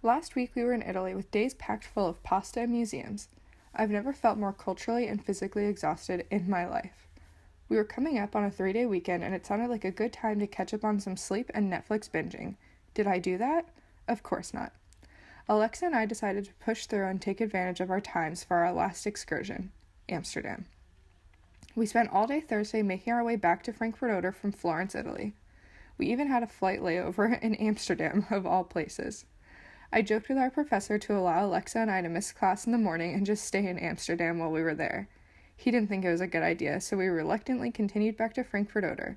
Last week we were in Italy with days packed full of pasta and museums. I've never felt more culturally and physically exhausted in my life. We were coming up on a 3-day weekend and it sounded like a good time to catch up on some sleep and Netflix binging. Did I do that? Of course not. Alexa and I decided to push through and take advantage of our times for our last excursion, Amsterdam. We spent all day Thursday making our way back to Frankfurt Oder from Florence, Italy. We even had a flight layover in Amsterdam, of all places. I joked with our professor to allow Alexa and I to miss class in the morning and just stay in Amsterdam while we were there. He didn't think it was a good idea, so we reluctantly continued back to Frankfurt Oder.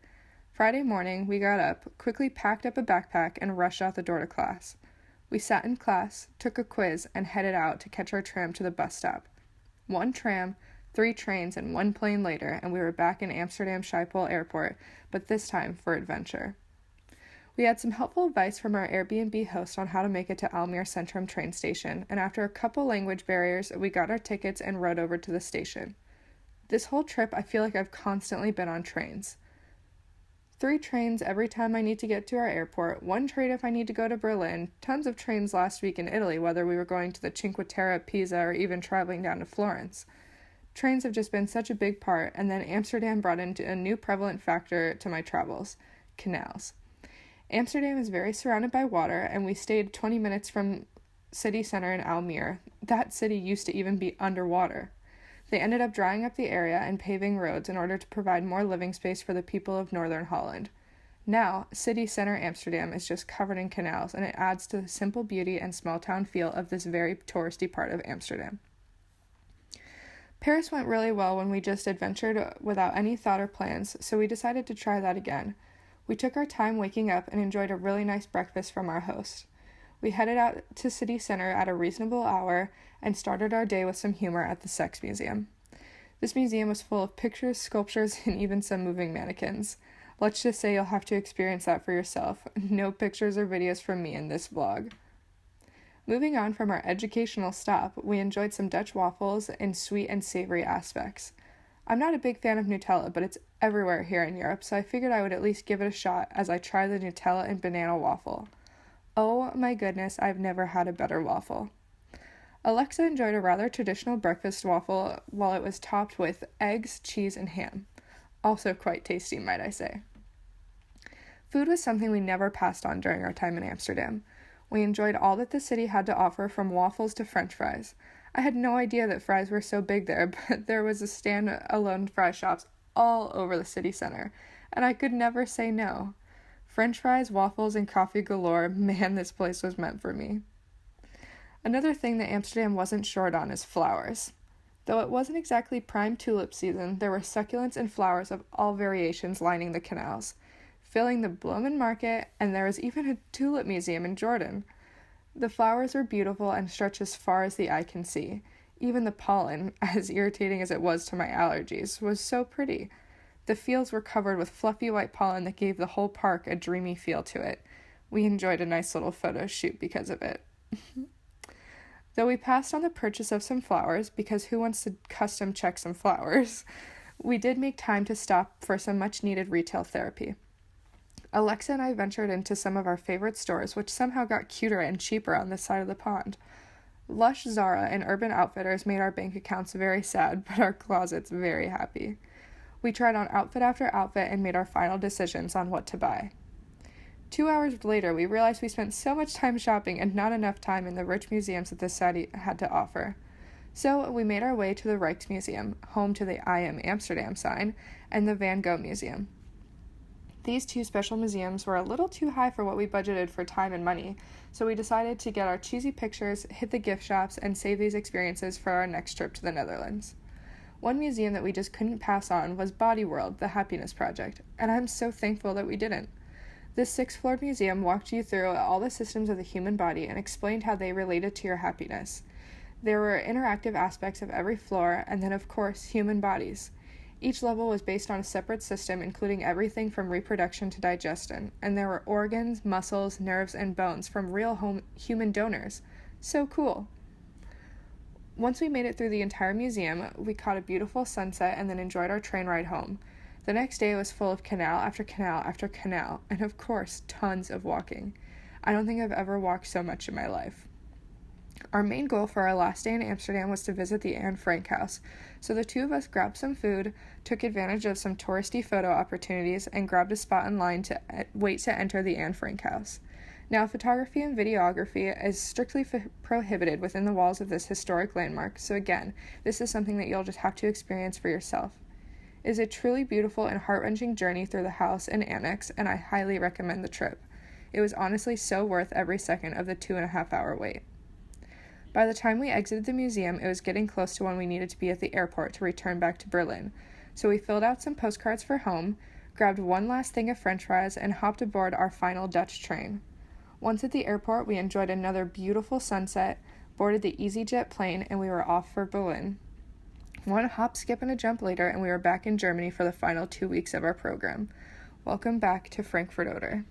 Friday morning, we got up, quickly packed up a backpack, and rushed out the door to class. We sat in class, took a quiz, and headed out to catch our tram to the bus stop. 1 tram, 3 trains, and 1 plane later, and we were back in Amsterdam Schiphol Airport, but this time for adventure. We had some helpful advice from our Airbnb host on how to make it to Almere Centrum train station, and after a couple language barriers, we got our tickets and rode over to the station. This whole trip, I feel like I've constantly been on trains. 3 trains every time I need to get to our airport, 1 train if I need to go to Berlin, tons of trains last week in Italy, whether we were going to the Cinque Terre, Pisa, or even traveling down to Florence. Trains have just been such a big part, and then Amsterdam brought in a new prevalent factor to my travels: canals. Amsterdam is very surrounded by water, and we stayed 20 minutes from city center in Almere. That city used to even be underwater. They ended up drying up the area and paving roads in order to provide more living space for the people of northern Holland. Now, city center Amsterdam is just covered in canals, and it adds to the simple beauty and small town feel of this very touristy part of Amsterdam. Paris went really well when we just adventured without any thought or plans, so we decided to try that again. We took our time waking up and enjoyed a really nice breakfast from our host. We headed out to city center at a reasonable hour and started our day with some humor at the Sex Museum. This museum was full of pictures, sculptures, and even some moving mannequins. Let's just say you'll have to experience that for yourself. No pictures or videos from me in this vlog. Moving on from our educational stop, we enjoyed some Dutch waffles in sweet and savory aspects. I'm not a big fan of Nutella, but it's everywhere here in Europe, so I figured I would at least give it a shot as I try the Nutella and banana waffle. Oh my goodness, I've never had a better waffle. Alexa enjoyed a rather traditional breakfast waffle while it was topped with eggs, cheese, and ham. Also quite tasty, might I say. Food was something we never passed on during our time in Amsterdam. We enjoyed all that the city had to offer, from waffles to French fries. I had no idea that fries were so big there, but there was a stand-alone fry shops all over the city center, and I could never say no. French fries, waffles, and coffee galore. Man, this place was meant for me. Another thing that Amsterdam wasn't short on is flowers. Though it wasn't exactly prime tulip season, there were succulents and flowers of all variations lining the canals, filling the Bloemen Market, and there was even a tulip museum in Jordan. The flowers were beautiful and stretched as far as the eye can see. Even the pollen, as irritating as it was to my allergies, was so pretty. The fields were covered with fluffy white pollen that gave the whole park a dreamy feel to it. We enjoyed a nice little photo shoot because of it. Though we passed on the purchase of some flowers, because who wants to custom check some flowers, we did make time to stop for some much-needed retail therapy. Alexa and I ventured into some of our favorite stores, which somehow got cuter and cheaper on this side of the pond. Lush, Zara, and Urban Outfitters made our bank accounts very sad, but our closets very happy. We tried on outfit after outfit and made our final decisions on what to buy. 2 hours later, we realized we spent so much time shopping and not enough time in the rich museums that this city had to offer. So we made our way to the Rijksmuseum, home to the I Am Amsterdam sign, and the Van Gogh Museum. These 2 special museums were a little too high for what we budgeted for time and money, so we decided to get our cheesy pictures, hit the gift shops, and save these experiences for our next trip to the Netherlands. One museum that we just couldn't pass on was Body World, the Happiness Project, and I'm so thankful that we didn't. This 6-floored museum walked you through all the systems of the human body and explained how they related to your happiness. There were interactive aspects of every floor, and then, of course, human bodies. Each level was based on a separate system, including everything from reproduction to digestion, and there were organs, muscles, nerves, and bones from real human donors. So cool. Once we made it through the entire museum, we caught a beautiful sunset and then enjoyed our train ride home. The next day was full of canal after canal after canal, and of course, tons of walking. I don't think I've ever walked so much in my life. Our main goal for our last day in Amsterdam was to visit the Anne Frank house, so the two of us grabbed some food, took advantage of some touristy photo opportunities, and grabbed a spot in line to wait to enter the Anne Frank house. Now, photography and videography is strictly prohibited within the walls of this historic landmark, so again, this is something that you'll just have to experience for yourself. It is a truly beautiful and heart-wrenching journey through the house and annex, and I highly recommend the trip. It was honestly so worth every second of the 2.5-hour wait. By the time we exited the museum, it was getting close to when we needed to be at the airport to return back to Berlin, so we filled out some postcards for home, grabbed one last thing of french fries, and hopped aboard our final Dutch train. Once at the airport, we enjoyed another beautiful sunset, boarded the EasyJet plane, and we were off for Berlin. One hop, skip, and a jump later, and we were back in Germany for the final 2 weeks of our program. Welcome back to Frankfurt Oder.